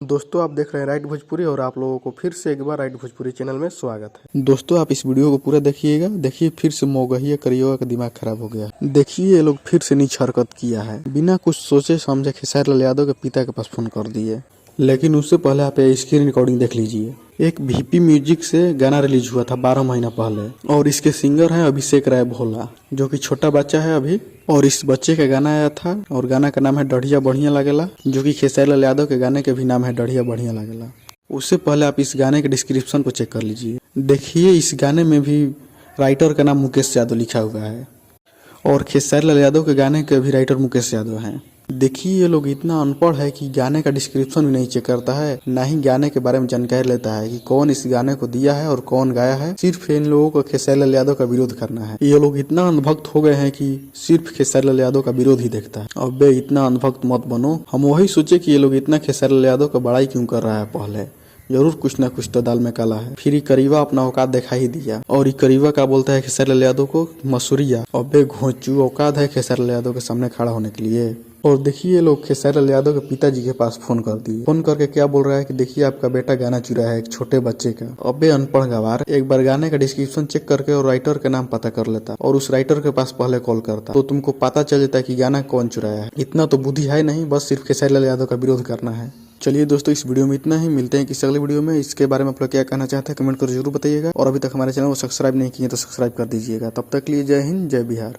दोस्तों आप देख रहे हैं राइट भोजपुरी और आप लोगों को फिर से एक बार राइट भोजपुरी चैनल में स्वागत है। दोस्तों आप इस वीडियो को पूरा देखिएगा। देखिए फिर से मोगहिया करियो का दिमाग खराब हो गया। देखिए ये लोग फिर से नीच हरकत किया है। बिना कुछ सोचे समझे खेसारी लाल यादव के पिता के पास फोन कर दिए। लेकिन उससे पहले आप स्क्रीन रिकॉर्डिंग देख लीजिए। एक VP म्यूजिक से गाना रिलीज हुआ था 12 महीना पहले और इसके सिंगर हैं अभिषेक राय भोला, जो कि छोटा बच्चा है अभी। और इस बच्चे का गाना आया था और गाना का नाम है डढ़िया बढ़िया लागेला, जो कि खेसारी लाल यादव के गाने के भी नाम है डढ़िया बढ़िया लागेला। उससे पहले आप इस गाने के डिस्क्रिप्शन को चेक कर लीजिए। देखिए इस गाने में भी राइटर का नाम मुकेश यादव लिखा हुआ है और खेसारी लाल यादव के गाने के भी राइटर मुकेश यादव हैं। देखिए ये लोग इतना अनपढ़ है कि गाने का डिस्क्रिप्शन भी नहीं चेक करता है, ना ही गाने के बारे में जानकारी लेता है कि कौन इस गाने को दिया है और कौन गाया है। सिर्फ इन लोगों को खेसारी लाल यादव का विरोध करना है। ये लोग इतना अंधभक्त हो गए हैं कि सिर्फ खेसारी लाल यादव का विरोध ही देखता है। अबे इतना अंधभक्त मत बनो। हम वही सोचे कि ये लोग इतना खेसारी लाल यादव का बड़ाई क्यों कर रहा है। पहले जरूर कुछ ना कुछ तो दाल में काला है। फिर ये करीबा अपना औकात दिखा ही दिया और ये करीबा का बोलता है खेसारी लाल यादव को मसूरिया। अबे घोंचू औकात है खेसारी लाल यादव के सामने खड़ा होने के लिए। और देखिए लोग खेसारी लाल यादव के पिताजी के पास फोन कर दिए। फोन करके क्या बोल रहा है कि देखिए आपका बेटा गाना चुराया है एक छोटे बच्चे का। अबे अनपढ़ गवार, एक बार गाने का डिस्क्रिप्शन चेक करके और राइटर का नाम पता कर लेता और उस राइटर के पास पहले कॉल करता तो तुमको पता चल जाता कि गाना कौन चुराया है। इतना तो बुद्धि है नहीं, बस सिर्फ खेसारी लाल यादव का विरोध करना है। चलिए दोस्तों इस वीडियो में इतना ही। मिलते हैं किसी अगले वीडियो में। इसके बारे में आप लोग क्या कहना चाहते हैं कमेंट कर जरूर बताइएगा और अभी तक हमारे चैनल को सब्सक्राइब नहीं किए तो सब्सक्राइब कर दीजिएगा। तब तक के लिए जय हिंद जय बिहार।